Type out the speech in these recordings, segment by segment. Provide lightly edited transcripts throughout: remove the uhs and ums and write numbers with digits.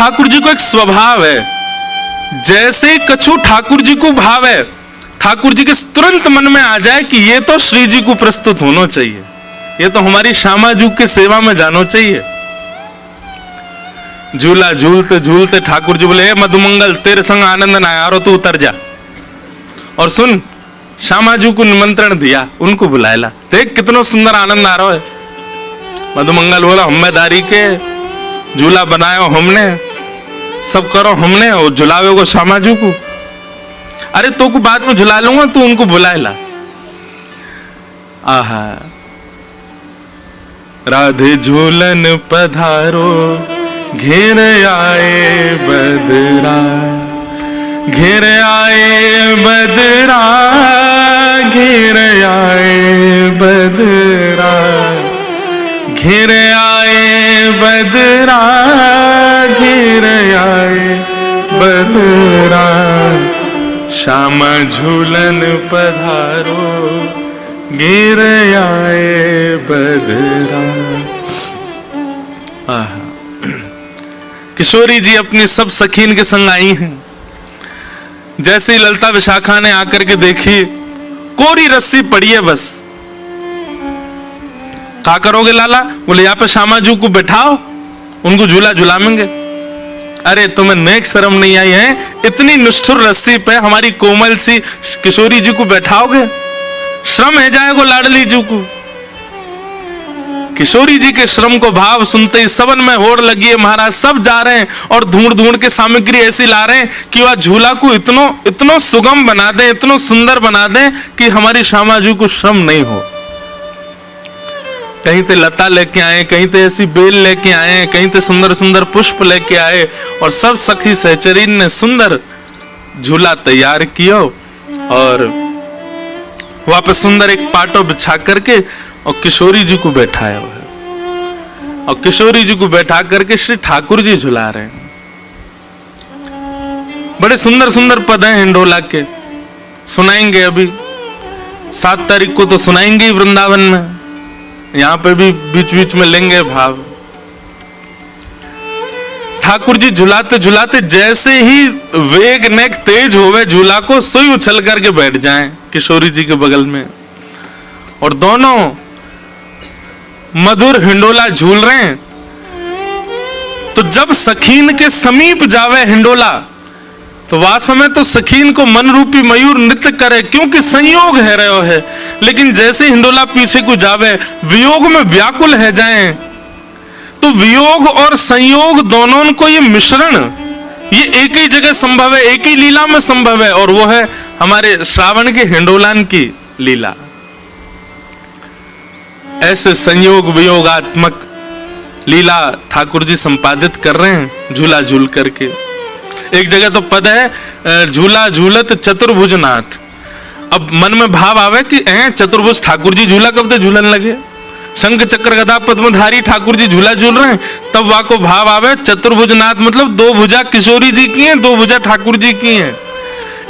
ठाकुर जी को एक स्वभाव है, जैसे कछु ठाकुर जी को भाव है, ठाकुर जी के तुरंत मन में आ जाए कि ये तो श्री जी को प्रस्तुत होना चाहिए, ये तो हमारी श्यामा जी की सेवा में जाना चाहिए। झूला झूलते झूलते ठाकुर जी बोले, मधुमंगल तेरे संग आनंद ना आ रहा, तू उतर जा और सुन। श्यामा जी को निमंत्रण दिया, उनको बुलाया, देख कितना सुंदर आनंद आ रहा है। मधुमंगल बोला, हम्मेदारी के झूला बनायो हमने, सब करो हमने, और झुलावे को श्यामा जी को। अरे तो को बाद में झुला लूंगा, तू उनको बुलाएला। आहा, राधे झूलन पधारो, घेर आए बदरा, घेर आए बदरा, घेर आए बदरा, घेर आए बदरा, घेर आए बदरा, श्यामा झूलन पधारो, घेर आए बदरा। किशोरी जी अपनी सब सखीन के संग आई हैं। जैसे ही ललिता विशाखा ने आकर के देखी, कोरी रस्सी पड़ी है बस। क्या करोगे लाला? बोले, यहाँ पे श्यामा जी को बैठाओ, उनको झूला झुलाएंगे। अरे तुम्हें नेक शर्म नहीं आई है? इतनी निष्ठुर रस्सी पे हमारी कोमल सी किशोरी जी को बैठाओगे? श्रम है जाएगो लाडली जी को। किशोरी जी के श्रम को भाव सुनते ही सबन में होड़ लगी है महाराज। सब जा रहे हैं और ढूंढ ढूंढ के सामग्री ऐसी ला रहे हैं कि वह झूला को इतनो सुगम बना दें, इतनो सुंदर बना दें कि हमारी श्यामा जी को श्रम नहीं हो। कहीं ते लता लेके आए, कहीं ते ऐसी बेल लेके आए, कहीं ते सुंदर सुंदर पुष्प लेके आए, और सब सखी सहचरीन ने सुंदर झूला तैयार किया और वहां पे सुंदर एक पाटो बिछा करके और किशोरी जी को बैठाया हुआ है। और किशोरी जी को बैठा करके श्री ठाकुर जी झुला रहे हैं। बड़े सुंदर सुंदर पद हैं हिंडोला के, सुनाएंगे अभी 7 तारीख को तो सुनाएंगे ही वृंदावन में। यहां पे भी बीच बीच में लेंगे भाव। ठाकुर जी झुलाते झुलाते जैसे ही वेग नेक तेज होवे झूला को, सोई उछल करके बैठ जाएं किशोरी जी के बगल में, और दोनों मधुर हिंडोला झूल रहे हैं। तो जब सखीन के समीप जावे हिंडोला, तो वास्तव में तो सखीन को मन रूपी मयूर नृत्य करे, क्योंकि संयोग है रहो है। लेकिन जैसे हिंडोला पीछे को जावे, वियोग में व्याकुल है जाएं, तो वियोग और संयोग दोनों को ये मिश्रण, ये एक ही जगह संभव है, एक ही लीला में संभव है, और वो है हमारे श्रावण के हिंडोलान की लीला। ऐसे संयोग वियोगात्मक लीला ठाकुर जी संपादित कर रहे हैं झूला झूल करके। एक जगह तो पद है, झूला झूलत चतुर्भुजनाथ। अब मन में भाव आवे कि चतुर्भुज ठाकुर जी झूला कब से झूलन लगे, शंख चक्र गदा पद्मधारी ठाकुर जी झूला झूल रहे हैं, तब वहां को भाव आवे चतुर्भुजनाथ मतलब 2 भुजा किशोरी जी की हैं, 2 भुजा ठाकुर जी की हैं।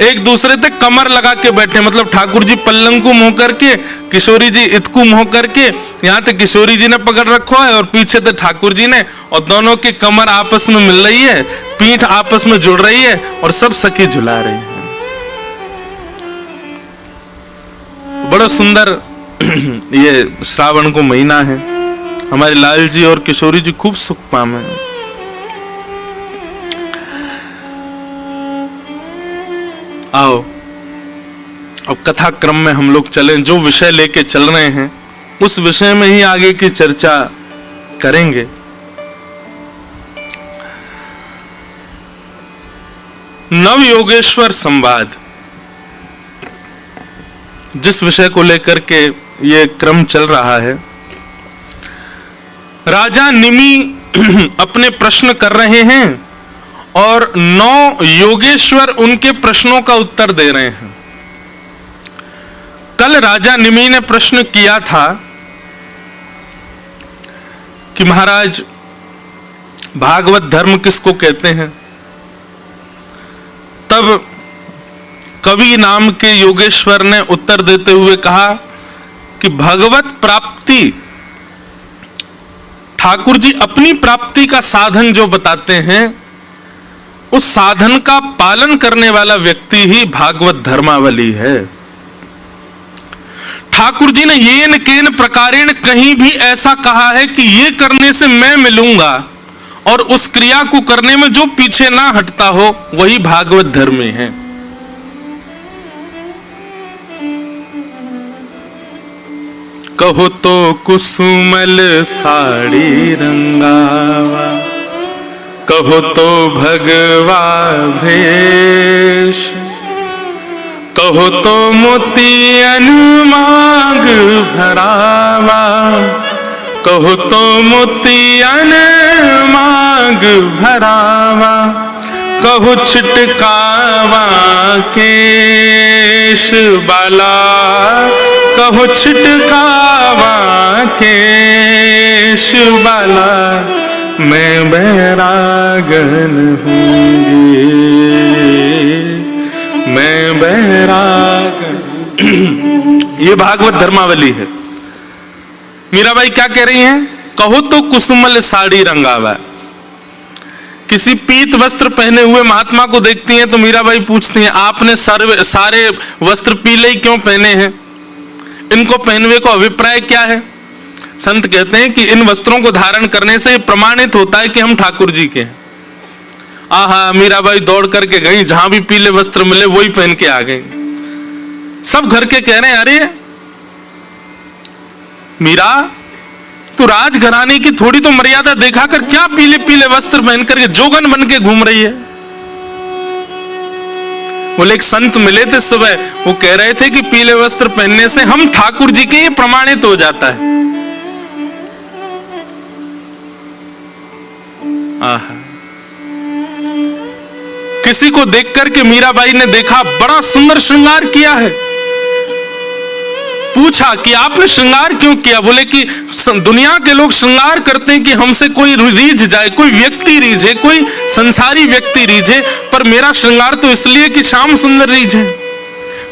एक दूसरे पे कमर लगा के बैठे, मतलब ठाकुर जी पल्लंग को मुंह करके, किशोरी जी इतकू मुंह करके, यहाँ तक किशोरी जी ने पकड़ रखा है और पीछे तो ठाकुर जी ने, और दोनों की कमर आपस में मिल रही है, पीठ आपस में जुड़ रही है, और सब सखी झुला रही है। बड़ा सुंदर ये श्रावण को महीना है। हमारे लाल जी और किशोरी जी खूब सुख पामे। आओ अब कथा क्रम में हम लोग चलें। जो विषय लेके चल रहे हैं उस विषय में ही आगे की चर्चा करेंगे। नव योगेश्वर संवाद, जिस विषय को लेकर के ये क्रम चल रहा है, राजा निमि अपने प्रश्न कर रहे हैं और 9 योगेश्वर उनके प्रश्नों का उत्तर दे रहे हैं। कल राजा निमि ने प्रश्न किया था कि महाराज भागवत धर्म किसको कहते हैं। तब कवि नाम के योगेश्वर ने उत्तर देते हुए कहा कि भगवत प्राप्ति, ठाकुर जी अपनी प्राप्ति का साधन जो बताते हैं उस साधन का पालन करने वाला व्यक्ति ही भागवत धर्मावली है। ठाकुर जी ने येन केन प्रकारेण कहीं भी ऐसा कहा है कि ये करने से मैं मिलूंगा, और उस क्रिया को करने में जो पीछे ना हटता हो वही भागवत धर्मी है। कहो तो कुसुमल साड़ी रंगावा, कहो तो भगवा भेष, कहो तो मोतियन मांग भरावा, कहो तो मोतियन मांग भरावा, कहो छिटकावा केश बाला, कहो छिटकावा केश बाला, मैं बैरागन हूँगी, मैं बैरागन। ये भागवत धर्मावली है। मीराबाई क्या कह रही हैं? कहो तो कुसुमल साड़ी रंगावा। किसी पीत वस्त्र पहने हुए महात्मा को देखती हैं तो मीराबाई पूछती हैं, आपने सारे वस्त्र पीले ही क्यों पहने हैं? इनको पहनवे को अभिप्राय क्या है? संत कहते हैं कि इन वस्त्रों को धारण करने से प्रमाणित होता है कि हम ठाकुर जी के हैं। आहा, मीराबाई दौड़ करके गई, जहां भी पीले वस्त्र मिले वही पहन के आ गई। सब घर के कह रहे हैं, अरे मीरा, तू राजघराने की थोड़ी तो मर्यादा देखा कर, क्या पीले पीले वस्त्र पहन करके जोगन बन के घूम रही है? बोले एक संत मिले थे सुबह, वो कह रहे थे कि पीले वस्त्र पहनने से हम ठाकुर जी के ये प्रमाणित हो जाता है। आहा, किसी को देख करके मीराबाई ने देखा बड़ा सुंदर श्रृंगार किया है। पूछा कि आपने श्रृंगार क्यों किया? बोले कि दुनिया के लोग श्रृंगार करते हैं कि हमसे कोई रीझ जाए, कोई व्यक्ति रीझे, कोई संसारी व्यक्ति रीझे, पर मेरा श्रृंगार तो इसलिए कि श्याम सुंदर रीझे।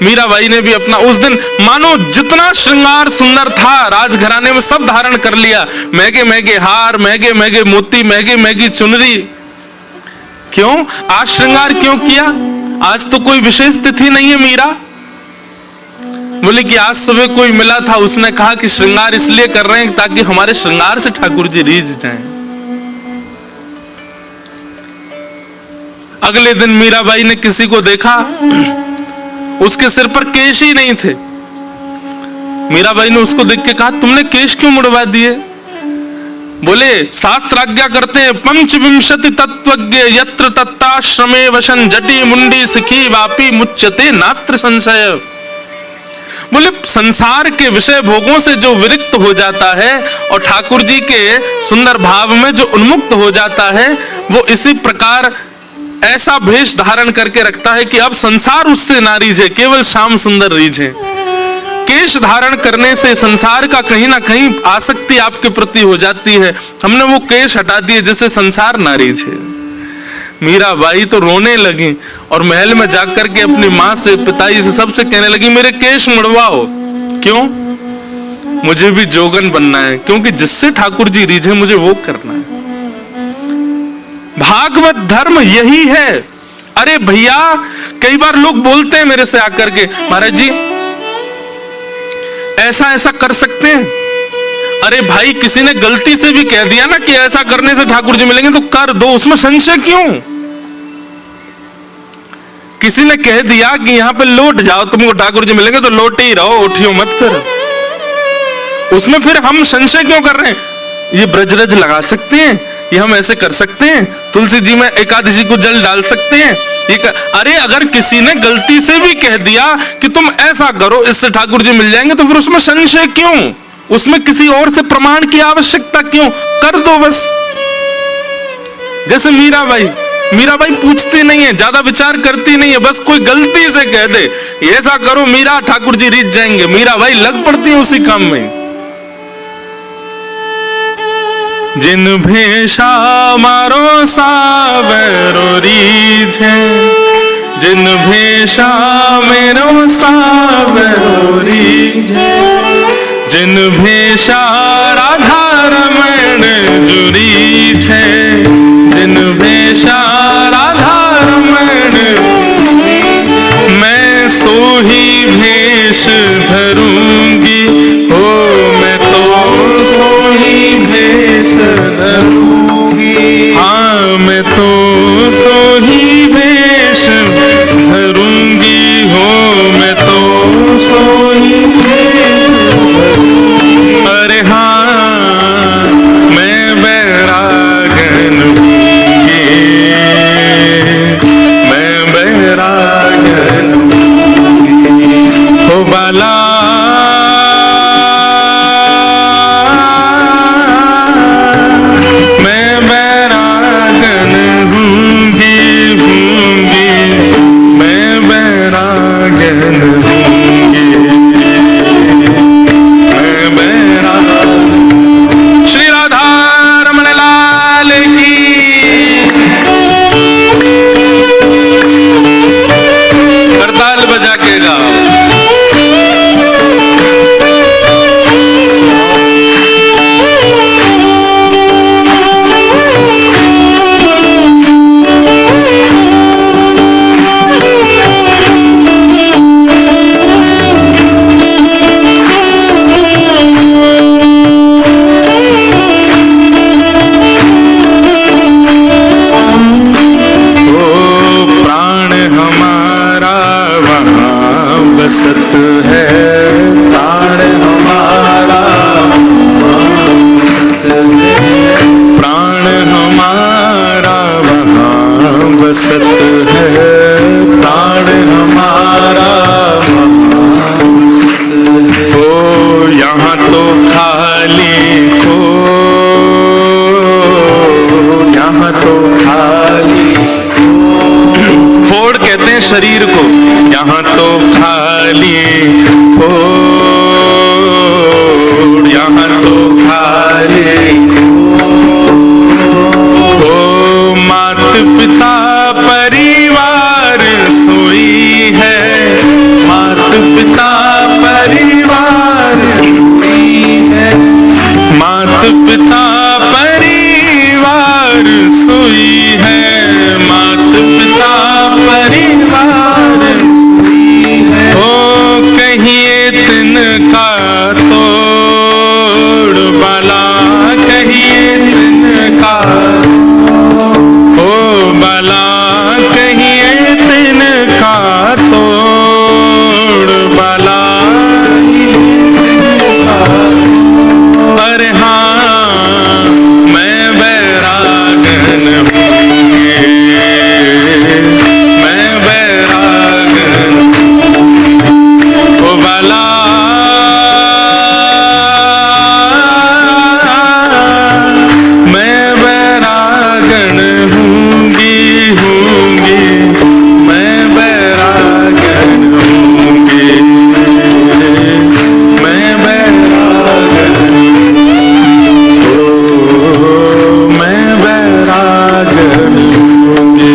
मीराबाई ने भी अपना उस दिन मानो जितना श्रृंगार सुंदर था राजघराने में सब धारण कर लिया। महंगे महंगे हार, महंगे महंगे मोती, महंगी महंगी चुनरी। क्यों? आज श्रृंगार क्यों किया? आज तो कोई विशेष तिथि नहीं है मीरा। बोले कि आज सुबह कोई मिला था, उसने कहा कि श्रृंगार इसलिए कर रहे हैं ताकि हमारे श्रृंगार से ठाकुर जी रीझ जाएं। अगले दिन मीराबाई ने किसी को देखा, उसके सिर पर केश ही नहीं थे। मीराबाई ने उसको देख के कहा, तुमने केश क्यों मुड़वा दिए? बोले शास्त्र आज्ञा करते हैं, पंचविंशति तत्वज्ञ यत्र तत्ताश्रमे वशन जटी मुंडी सिखी वापी मुच्यते नात्र संशय। बोले संसार के विषय भोगों से जो विरक्त हो जाता है और ठाकुर जी के सुंदर भाव में जो उन्मुक्त हो जाता है, वो इसी प्रकार ऐसा भेष धारण करके रखता है कि अब संसार उससे ना रीझे, केवल श्याम सुंदर रीझे। केश धारण करने से संसार का कहीं ना कहीं आसक्ति आपके प्रति हो जाती है। हमने वो केश हटा दिए जिससे संसार ना रीझे। मीराबाई तो रोने लगी और महल में जाकर के अपनी माँ से, पिताजी से, सबसे कहने लगी, मेरे केश मुड़वाओ। क्यों? मुझे भी जोगन बनना है, क्योंकि जिससे ठाकुर जी रीझे मुझे वो करना है। भागवत धर्म यही है। अरे भैया, कई बार लोग बोलते हैं मेरे से आकर के, महाराज जी ऐसा ऐसा कर सकते हैं। अरे भाई, किसी ने गलती से भी कह दिया ना कि ऐसा करने से ठाकुर जी मिलेंगे तो कर दो, उसमें संशय क्यों? किसी ने कह दिया कि यहां पे लौट जाओ, तुमको ठाकुर जी मिलेंगे तो लौटे ही रहो, उठियो मत। फिर उसमें फिर हम संशय क्यों कर रहे हैं? ये ब्रजरज लगा सकते हैं, ये हम ऐसे कर सकते हैं, तुलसी जी में एकादशी को जल डाल सकते हैं। अरे अगर किसी ने गलती से भी कह दिया कि तुम ऐसा करो इससे ठाकुर जी मिल जाएंगे, तो फिर उसमें संशय क्यों? उसमें किसी और से प्रमाण की आवश्यकता क्यों? कर दो बस। जैसे मीराबाई पूछती नहीं है, ज्यादा विचार करती नहीं है, बस कोई गलती से कह दे ऐसा करो मीरा, ठाकुर जी रीझ जाएंगे, मीराबाई लग पड़ती है उसी काम में। जिन भेषा मारो सावरो रीझे, जिन भेषा मेरो सावरो रीझे, जिन भेषा राधा रमण जुरी छे, जिन भेषा राधा बसत है, प्राण हमारा ओ यहाँ तो खाली खो, यहाँ तो खाली खोड़ कहते हैं शरीर को, यहाँ तो खाली खोड़, यहाँ तो खाली ओ मात पिता परिवार सोई है, मात पिता परिवार सोई है, मात पिता परिवार सोई है, मात पिता परिवार सोई है। ओ कहिए तिनका तोड़ बला, कहिए तिनका ओ बला, कहिए तिनका तोड़ बला। अरे हाँ मैं बैरागन हूँगे, मैं बैरागन ओ बला, मैं बैरागन हूँगी, मैं बैरागन हूँगी, मैं बैरागन, ओ मैं बैरागन हूँगी,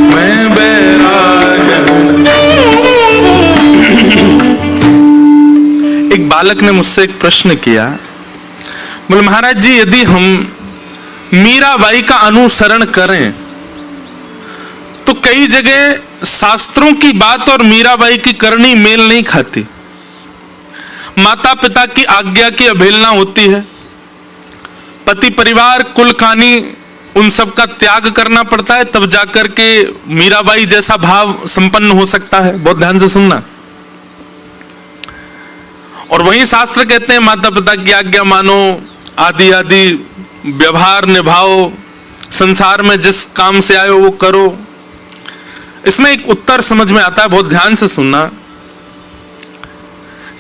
मैं बैरागन। एक बालक ने मुझसे एक प्रश्न किया, बोले महाराज जी यदि हम मीराबाई का अनुसरण करें तो कई जगह शास्त्रों की बात और मीराबाई की करनी मेल नहीं खाती, माता पिता की आज्ञा की अवहेलना होती है, पति परिवार कुल कानी उन सब का त्याग करना पड़ता है, तब जाकर के मीराबाई जैसा भाव संपन्न हो सकता है। बहुत ध्यान से सुनना। और वही शास्त्र कहते हैं माता पिता की आज्ञा मानो, आदि आदि व्यवहार निभाओ, संसार में जिस काम से आए हो वो करो। इसमें एक उत्तर समझ में आता है, बहुत ध्यान से सुनना।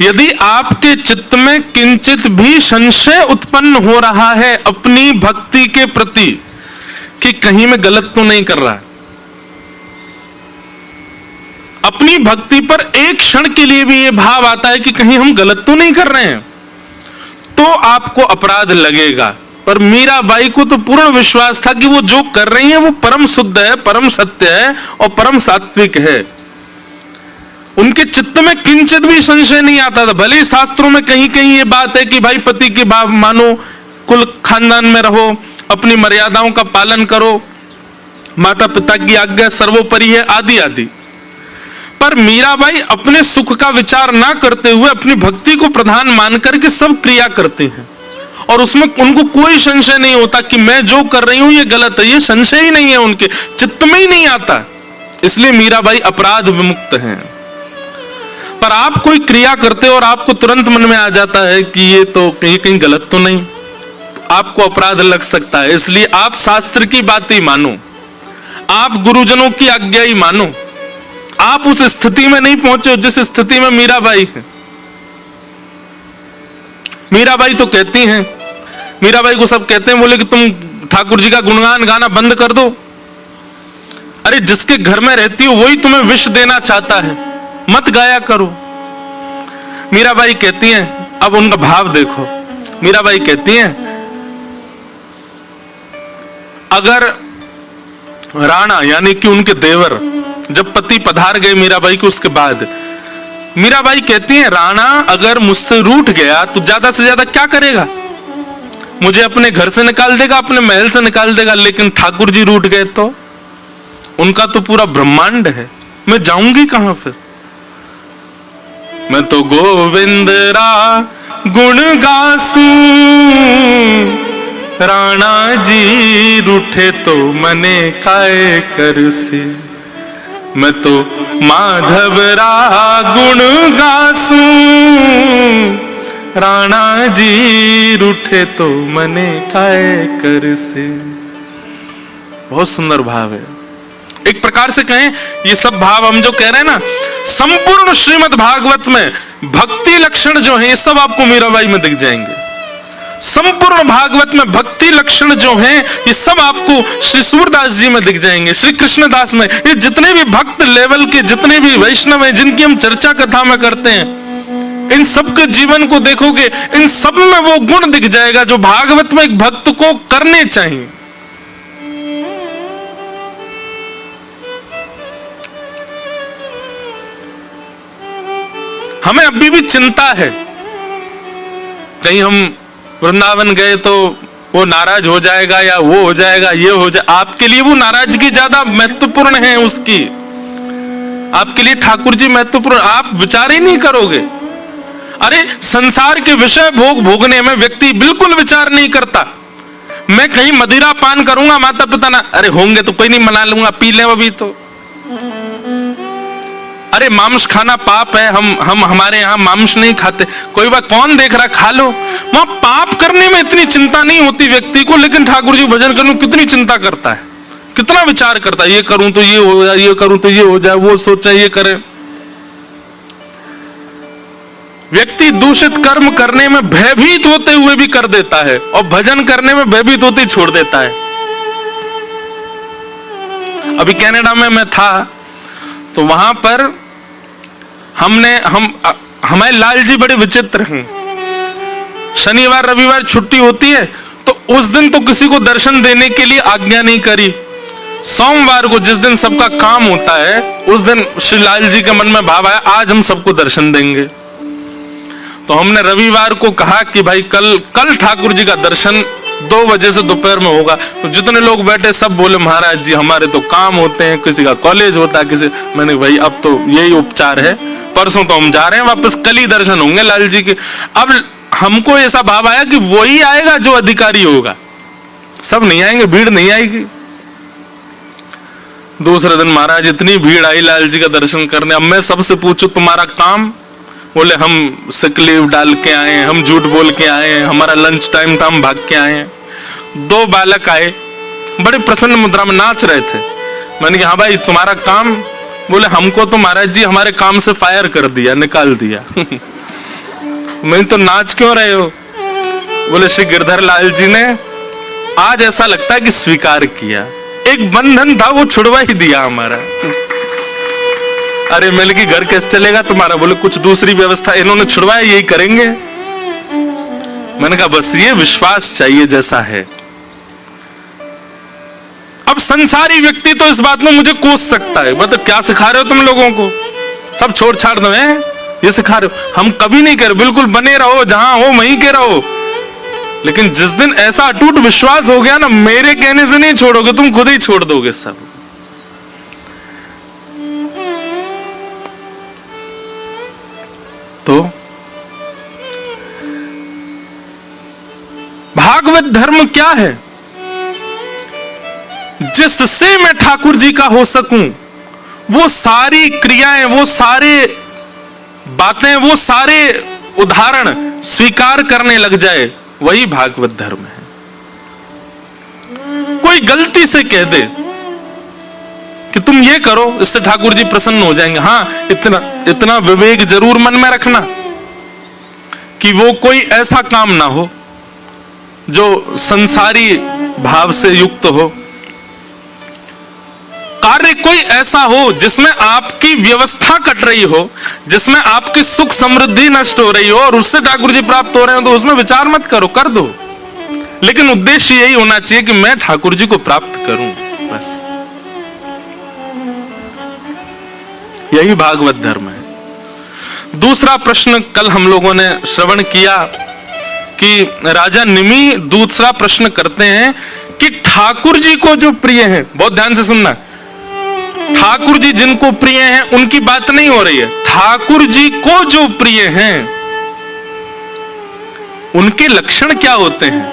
यदि आपके चित्त में किंचित भी संशय उत्पन्न हो रहा है अपनी भक्ति के प्रति कि कहीं मैं गलत तो नहीं कर रहा, अपनी भक्ति पर एक क्षण के लिए भी यह भाव आता है कि कहीं हम गलत तो नहीं कर रहे हैं, तो आपको अपराध लगेगा। पर मीराबाई को तो पूर्ण विश्वास था कि वो जो कर रही है वो परम शुद्ध है, परम सत्य है और परम सात्विक है। उनके चित्त में किंचित भी संशय नहीं आता था। भले ही शास्त्रों में कहीं कहीं ये बात है कि भाई पति के भाव मानो, कुल खानदान में रहो, अपनी मर्यादाओं का पालन करो, माता पिता की आज्ञा सर्वोपरि है, आदि आदि। पर मीराबाई अपने सुख का विचार ना करते हुए अपनी भक्ति को प्रधान मानकर के सब क्रिया करती हैं, और उसमें उनको कोई संशय नहीं होता कि मैं जो कर रही हूं ये गलत है। ये संशय ही नहीं है, उनके चित्त में ही नहीं आता। इसलिए मीराबाई अपराध विमुक्त हैं। पर आप कोई क्रिया करते हो और आपको तुरंत मन में आ जाता है कि ये तो कहीं गलत तो नहीं, आपको अपराध लग सकता है। इसलिए आप शास्त्र की बात ही मानो, आप गुरुजनों की आज्ञा ही मानो। आप उस स्थिति में नहीं पहुंचे जिस स्थिति में मीराबाई है। मीराबाई तो कहती हैं, मीराबाई को सब कहते हैं, बोले कि तुम ठाकुर जी का गुणगान गाना बंद कर दो। अरे जिसके घर में रहती हो वही तुम्हें विष देना चाहता है, मत गाया करो। मीराबाई कहती हैं, अब उनका भाव देखो। मीराबाई कहती हैं, अगर राणा यानी कि उनके देवर जब पति पधार गए मीराबाई को, उसके बाद मीराबाई कहती हैं, राणा अगर मुझसे रूठ गया तो ज्यादा से ज्यादा क्या करेगा, मुझे अपने घर से निकाल देगा, अपने महल से निकाल देगा। लेकिन ठाकुर जी रूठ गए तो उनका तो पूरा ब्रह्मांड है, मैं जाऊंगी कहां फिर। मैं तो गोविंद रा गुण गासूं, राणा जी रूठे तो मने काय करसी। मैं तो माधव रा गुण गासूं, राणा जी रूठे तो मने काय करसी। बहुत सुंदर भाव है। एक प्रकार से कहें, ये सब भाव हम जो कह रहे हैं ना, संपूर्ण श्रीमद् भागवत में भक्ति लक्षण जो है, ये सब आपको मीराबाई में दिख जाएंगे। संपूर्ण भागवत में भक्ति लक्षण जो हैं, ये सब आपको श्री सूरदास जी में दिख जाएंगे, श्री कृष्णदास में। ये जितने भी भक्त लेवल के जितने भी वैष्णव हैं, जिनकी हम चर्चा कथा में करते हैं, इन सब के जीवन को देखोगे, इन सब में वो गुण दिख जाएगा जो भागवत में एक भक्त को करने चाहिए। हमें अभी भी चिंता है, कहीं हम वृंदावन गए तो वो नाराज हो जाएगा या वो हो जाएगा, ये हो जाए। आपके लिए वो नाराजगी ज्यादा महत्वपूर्ण है उसकी, आपके लिए ठाकुर जी महत्वपूर्ण, आप विचार ही नहीं करोगे। अरे संसार के विषय भोगने में व्यक्ति बिल्कुल विचार नहीं करता। मैं कहीं मदिरा पान करूंगा, माता पिता ना, अरे होंगे तो कोई नहीं, मना लूंगा, पी ले अभी तो। अरे मांस खाना पाप है, हम हमारे यहाँ मांस नहीं खाते। कोई बात, कौन देख रहा, खा लो। वहां पाप करने में इतनी चिंता नहीं होती व्यक्ति को, लेकिन ठाकुर जी भजन करने में कितनी चिंता करता है, कितना विचार करता है, ये करूं तो ये हो जाए, ये करूं तो ये हो जाए, वो सोचे ये करे। व्यक्ति दूषित कर्म करने में भयभीत होते हुए भी कर देता है, और भजन करने में भयभीत होते ही छोड़ देता है। अभी कनाडा में मैं था, तो वहां पर हमारे लाल जी बड़े विचित्र हैं। शनिवार रविवार छुट्टी होती है, तो उस दिन तो किसी को दर्शन देने के लिए आज्ञा नहीं करी। सोमवार को जिस दिन सबका काम होता है, उस दिन श्री लाल जी के मन में भाव आया, आज हम सबको दर्शन देंगे। तो हमने रविवार को कहा कि भाई कल ठाकुर जी का दर्शन 2 बजे से दोपहर में होगा। तो जितने लोग बैठे सब बोले, महाराज जी हमारे तो काम होते हैं, किसी का कॉलेज होता है, किसी। मैंने भाई अब तो यही उपचार है, परसों तो हम जा रहे हैं वापस, कल ही दर्शन होंगे लाल जी के। अब हमको ऐसा भाव आया कि वही आएगा जो अधिकारी होगा, सब नहीं आएंगे, भीड़ नहीं आएगी। दूसरे दिन महाराज इतनी भीड़ आई लाल जी का दर्शन करने। अब मैं सबसे पूछूं तुम्हारा काम, बोले हम सिक लीव डाल के आए हैं, हम झूठ बोल के आए हैं, हमारा लंच टाइम था, हम भाग के आए हैं। 2 बालक आए, बड़े प्रसन्न मुद्रा में नाच रहे थे। मैंने कहा हाँ भाई तुम्हारा काम? बोले हमको तो महाराज जी हमारे काम से फायर कर दिया, निकाल दिया। मैं तो नाच क्यों रहे हो? बोले श्री गिरधर लाल जी ने आज ऐसा लगता है कि स्वीकार किया, एक बंधन था वो छुड़वा ही दिया हमारा। अरे मिल के घर कैसे चलेगा तुम्हारा? बोले कुछ दूसरी व्यवस्था इन्होंने छुड़वाया, यही करेंगे। मैंने कहा बस ये विश्वास चाहिए जैसा है। अब संसारी व्यक्ति तो इस बात में मुझे कोस सकता है, मतलब क्या सिखा रहे हो तुम लोगों को, सब छोड़ छाड़ दो, ये सिखा रहे हो। हम कभी नहीं कर, बिल्कुल बने रहो, जहां हो वहीं के रहो। लेकिन जिस दिन ऐसा अटूट विश्वास हो गया ना, मेरे कहने से नहीं छोड़ोगे, तुम खुद ही छोड़ दोगे सब। तो भागवत धर्म क्या है? जिससे मैं ठाकुर जी का हो सकूं, वो सारी क्रियाएं, वो सारे बातें, वो सारे उदाहरण स्वीकार करने लग जाए, वही भागवत धर्म है। कोई गलती से कह दे कि तुम ये करो, इससे ठाकुर जी प्रसन्न हो जाएंगे, हाँ इतना विवेक जरूर मन में रखना कि वो कोई ऐसा काम ना हो जो संसारी भाव से युक्त हो, कार्य कोई ऐसा हो जिसमें आपकी व्यवस्था कट रही हो, जिसमें आपकी सुख समृद्धि नष्ट हो रही हो और उससे ठाकुर जी प्राप्त हो रहे हो, तो उसमें विचार मत करो, कर दो। लेकिन उद्देश्य यही होना चाहिए कि मैं ठाकुर जी को प्राप्त करूं, बस यही भागवत धर्म है। दूसरा प्रश्न कल हम लोगों ने श्रवण किया कि राजा निमि दूसरा प्रश्न करते हैं कि ठाकुर जी को जो प्रिय है, बहुत ध्यान से सुनना, ठाकुर जी जिनको प्रिय हैं उनकी बात नहीं हो रही है, ठाकुर जी को जो प्रिय हैं उनके लक्षण क्या होते हैं,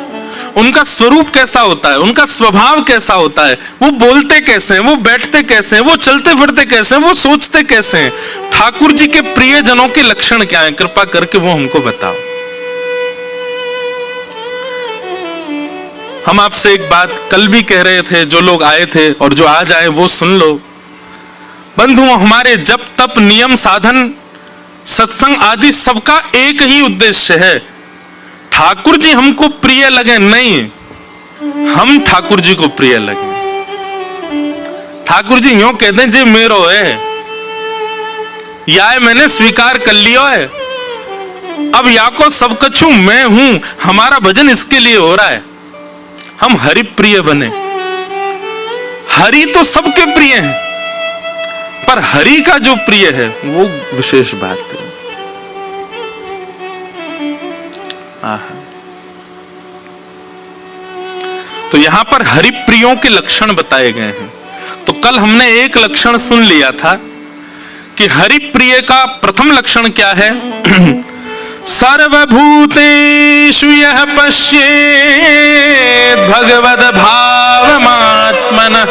उनका स्वरूप कैसा होता है, उनका स्वभाव कैसा होता है, वो बोलते कैसे हैं, वो बैठते कैसे हैं, वो चलते फिरते कैसे हैं, वो सोचते कैसे हैं। ठाकुर जी के प्रियजनों के लक्षण क्या हैं, कृपा करके वो हमको बताओ। हम आपसे एक बात कल भी कह रहे थे, जो लोग आए थे और जो आज आए वो सुन लो। बंधुओं, हमारे जप तप नियम साधन सत्संग आदि सबका एक ही उद्देश्य है, ठाकुर जी हमको प्रिय लगे, नहीं हम ठाकुर जी को प्रिय लगे। ठाकुर जी यूं कहते हैं, जे मेरो है या मैंने स्वीकार कर लियो है, अब या को सब कछु मैं हूं, हमारा भजन इसके लिए हो रहा है, हम हरि प्रिय बने। हरि तो सबके प्रिय हैं, पर हरि का जो प्रिय है वो विशेष बात है। तो यहां पर हरि प्रियों के लक्षण बताए गए हैं। तो कल हमने एक लक्षण सुन लिया था कि हरि प्रिय का प्रथम लक्षण क्या है? सर्वभूतेषु यः पश्येत् भगवद् भावमात्मनः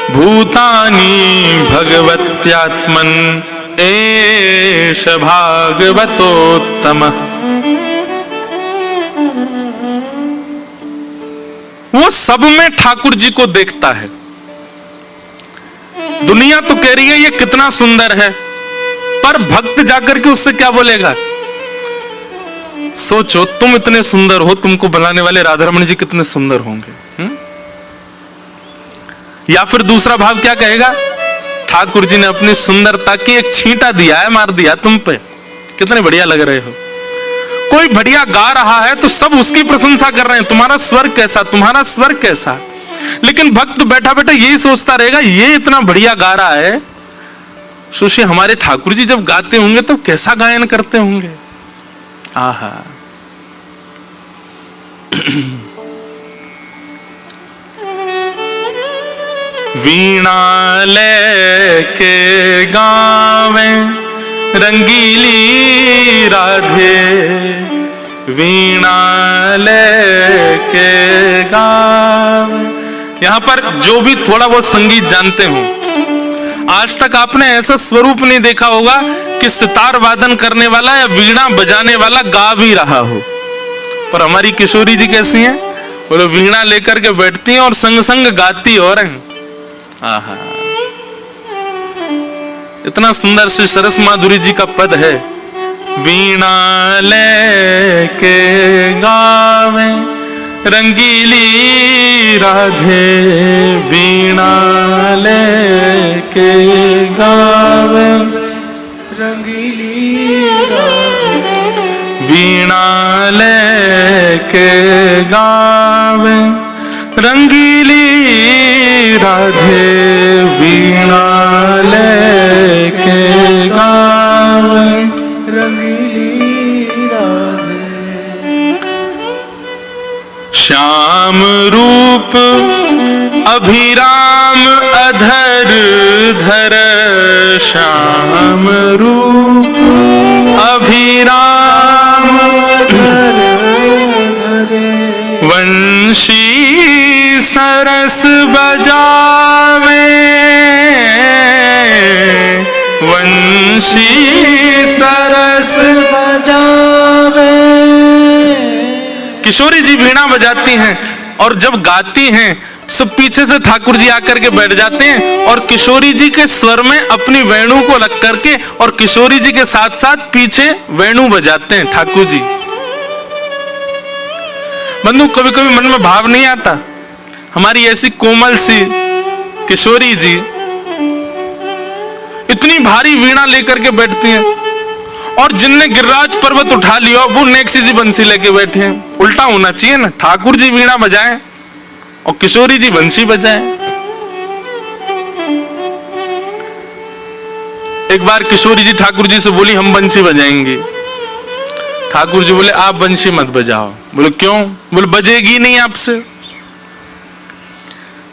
भूतानि भगवत्यात्मन् एष भागवतोत्तमः। वो सब में ठाकुर जी को देखता है। दुनिया तो कह रही है ये कितना सुंदर है, पर भक्त जाकर के उससे क्या बोलेगा? सोचो, तुम इतने सुंदर हो, तुमको बनाने वाले राधारमण जी कितने सुंदर होंगे। या फिर दूसरा भाव क्या कहेगा? ठाकुर जी ने अपनी सुंदरता की एक छींटा दिया है, मार दिया तुम पे, कितने बढ़िया लग रहे हो। कोई बढ़िया गा रहा है तो सब उसकी प्रशंसा कर रहे हैं, तुम्हारा स्वर कैसा, तुम्हारा स्वर कैसा। लेकिन भक्त बैठा बैठा यही सोचता रहेगा, ये इतना बढ़िया गा रहा है, सोचिए हमारे ठाकुर जी जब गाते होंगे तो कैसा गायन करते होंगे। आहा। वीणा लेके गावे रंगीली राधे, वीणा लेके गावे। यहां पर जो भी थोड़ा बहुत संगीत जानते हो, आज तक आपने ऐसा स्वरूप नहीं देखा होगा कि सितार वादन करने वाला या वीणा बजाने वाला गा भी रहा हो। पर हमारी किशोरी जी कैसी हैं? वो वीणा लेकर के बैठती हैं और संग संग गाती हो रहे हैं। आहा, इतना सुंदर श्री सरस माधुरी जी का पद है। वीणा लेके गावे रंगीली राधे, वीणा लेके गावे रंगीली राधे, वीणा लेके गावे रंगीली राधे, वीणा लेके गावे रंगीली राधे। श्याम रूप अभिराम अधर धर, श्याम रूप अभिराम अधर धर, वंशी सरस बजावे, वंशी सरस बजावे। किशोरी जी वीणा बजाती हैं और जब गाती हैं सब पीछे से ठाकुर जी आकर के बैठ जाते हैं और किशोरी जी के स्वर में अपनी वेणु को लग करके और किशोरी जी के साथ साथ पीछे वेणु बजाते हैं ठाकुर जी। बंधु, कभी कभी मन में भाव नहीं आता, हमारी ऐसी कोमल सी किशोरी जी इतनी भारी वीणा लेकर के बैठती हैं और जिनने गिरिराज पर्वत उठा लिया वो नेक्सी जी बंसी लेके बैठे हैं। उल्टा होना चाहिए ना, ठाकुर जी वीणा बजाएं और किशोरी जी बंसी बजाएं। एक बार किशोरी जी ठाकुर जी से बोली हम बंसी बजाएंगे। ठाकुर जी बोले आप बंसी मत बजाओ। बोले क्यों? बोले बजेगी नहीं आपसे।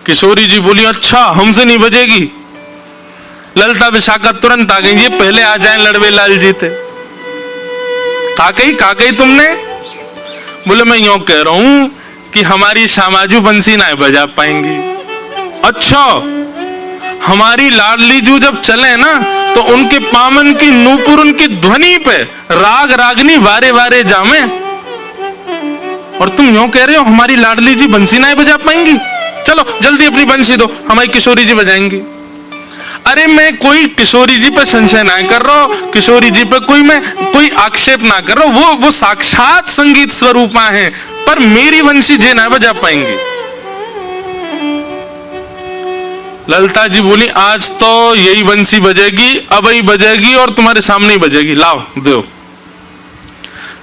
किशोरी जी बोली अच्छा हमसे नहीं बजेगी। ललता विशाखा तुरंत आ गई, ये पहले आ जाएं लड़वे लाल जी थे। काकई तुमने? बोले मैं यूं कह रहा हूं कि हमारी श्यामाजू बंसी ना बजा पाएंगी। अच्छा, हमारी लाडली जू जब चले ना तो उनके पामन की नूपुर उनकी ध्वनि पे राग रागनी वारे वारे जामे। और तुम यूं कह रहे हो हमारी लाडली जी बंसी नहीं बजा पाएंगी, चलो जल्दी अपनी बंसी दो, हमारी किशोरी जी बजाएंगी। अरे मैं कोई किशोरी जी पे संशय ना कर रहा हूं, किशोरी जी पे कोई आक्षेप ना कर रहा हूं, वो साक्षात संगीत स्वरूपा है, पर मेरी बंसी जी ना बजा पाएंगी। ललिता जी बोली आज तो यही बंसी बजेगी, अब ही बजेगी और तुम्हारे सामने ही बजेगी, लाओ दो।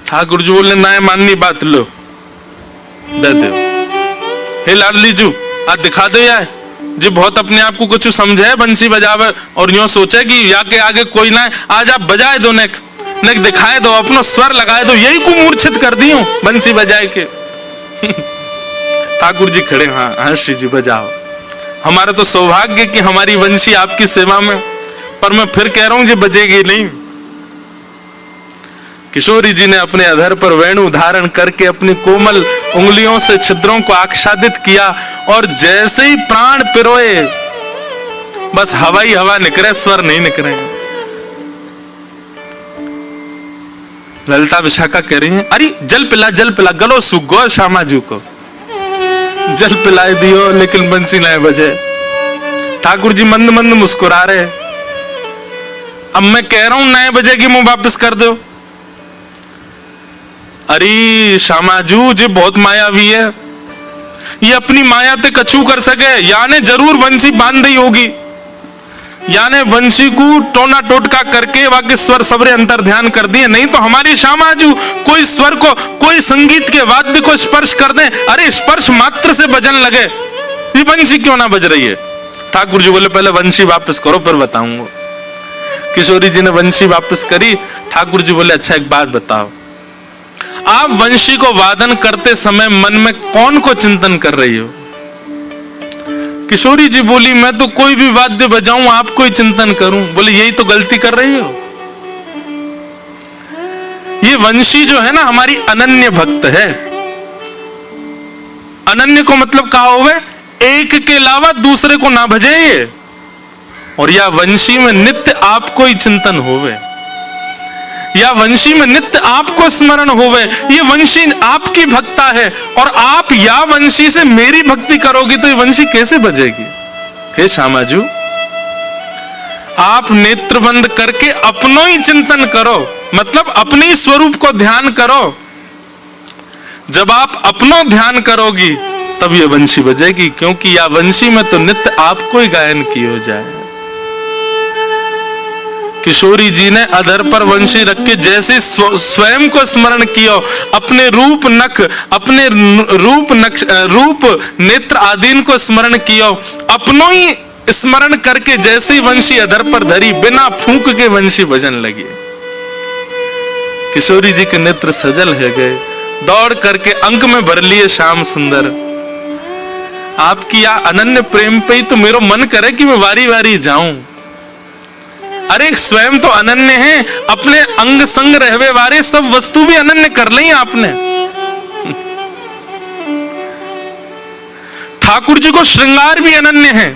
ठाकुर जी बोले ना माननी बात, लो दे दो। हे लाडली जू आज दिखा दो यार जी, बहुत अपने आप को कुछ समझे बंसी बजावे और यूं सोचे कि या के आगे कोई ना है, आज आप बजाए दो, नेक दिखाए दो, अपना स्वर लगाए दो, यही को मूर्छित कर दी हूं बंसी बजाए के। ठाकुर जी खड़े, हाँ श्री जी बजाओ, हमारा तो सौभाग्य कि हमारी बंसी आपकी सेवा में, पर मैं फिर कह रहा हूं जी बजेगी नहीं। किशोरी जी ने अपने अधर पर वेणु धारण करके अपनी कोमल उंगलियों से छिद्रों को आच्छादित किया और जैसे ही प्राण पिरोए बस हवा ही हवा निकले, स्वर नहीं निकले। ललिता विशाखा कह रही हैं अरे जल पिला गलो सूख गो, श्यामा जू को जल पिलाए दियो लेकिन बंसी नहीं बजे। ठाकुर जी मंद मंद मुस्कुरा रहे, अब मैं कह रहा हूं नए बजेगी मुंह वापस कर दो। अरे श्यामाजू जी बहुत मायावी है, ये अपनी माया ते कछु कर सके, याने जरूर बंसी बांध दी होगी, याने बंसी को टोना टोटका करके वाके स्वर सबरे अंतर ध्यान कर दिए, नहीं तो हमारी श्यामाजू कोई स्वर को, कोई संगीत के वाद्य को स्पर्श कर दे, अरे स्पर्श मात्र से बजन लगे, ये बंसी क्यों ना बज रही है। ठाकुर जी बोले पहले बंसी वापस करो फिर बताऊंगा। किशोरी जी ने बंसी वापस करी। ठाकुर जी बोले अच्छा एक बात बताओ, आप वंशी को वादन करते समय मन में कौन को चिंतन कर रही हो। किशोरी जी बोली मैं तो कोई भी वाद्य बजाऊं आपको ही चिंतन करूं। बोले यही तो गलती कर रही हो, ये वंशी जो है ना हमारी अनन्य भक्त है। अनन्य को मतलब कहा हुआ एक के अलावा दूसरे को ना भजे ये, और या वंशी में नित्य आपको ही चिंतन होवे, या वंशी में नित्य आपको स्मरण होवे, ये वंशी आपकी भक्ता है और आप या वंशी से मेरी भक्ति करोगी तो ये वंशी कैसे बजेगी। हे श्यामाजू आप नेत्र बंद करके अपनो ही चिंतन करो, मतलब अपने स्वरूप को ध्यान करो। जब आप अपनो ध्यान करोगी तब ये वंशी बजेगी, क्योंकि या वंशी में तो नित्य आपको ही गायन की हो जाए। किशोरी जी ने अधर पर वंशी रख के जैसे स्वयं को स्मरण किया, अपने रूप नख, अपने रूप नेत्र आदीन को स्मरण किया, अपनों ही स्मरण करके जैसे वंशी अधर पर धरी, बिना फूंक के वंशी बजन लगी। किशोरी जी के नेत्र सजल है गए, दौड़ करके अंक में भर लिए श्याम सुंदर। आपकी या अनन्य प्रेम पे ही तो मेरा मन करे कि मैं वारी वारी जाऊं। अरे स्वयं तो अनन्य है, अपने अंग संग रहवे वारे सब वस्तु भी अनन्य कर ली आपने। ठाकुर जी को श्रृंगार भी अनन्य है।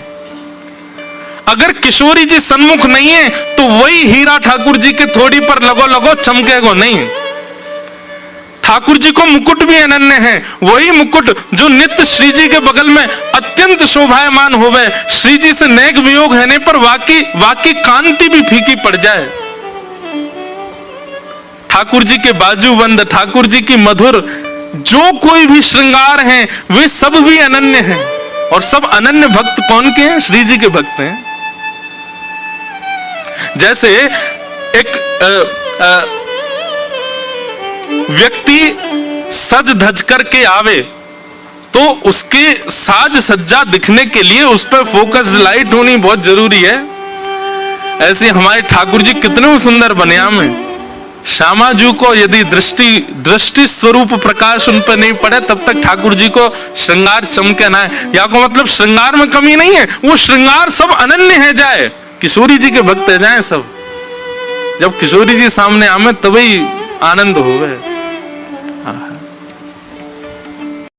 अगर किशोरी जी सन्मुख नहीं है तो वही हीरा ठाकुर जी के थोड़ी पर लगो लगो चमकेगो नहीं। ठाकुर जी को मुकुट भी अनन्य है, वही मुकुट जो नित्य श्री जी के बगल में अत्यंत शोभायमान होवे। श्री जी से नेक वियोग होने पर वाकी कांति भी फीकी पड़ जाए। ठाकुर जी के बाजूबंद, ठाकुर जी की मधुर जो कोई भी श्रृंगार हैं वे सब भी अनन्य हैं, और सब अनन्य भक्त कौन के हैं? श्री जी के भक्त हैं। जैसे एक व्यक्ति सज धज करके आवे तो उसके साज सज्जा दिखने के लिए उस पर फोकस लाइट होनी बहुत जरूरी है। ऐसे हमारे ठाकुर जी कितने सुंदर बनियाम हैं। श्यामाजू को यदि दृष्टि स्वरूप प्रकाश उन पर नहीं पड़े तब तक ठाकुर जी को श्रृंगार चमके ना है। या को मतलब श्रृंगार में कमी नहीं है, वो श्रृंगार सब अनन्य है जाए। किशोरी जी के भक्त है जाए सब। जब किशोरी जी सामने आवे तभी आनंद होवे।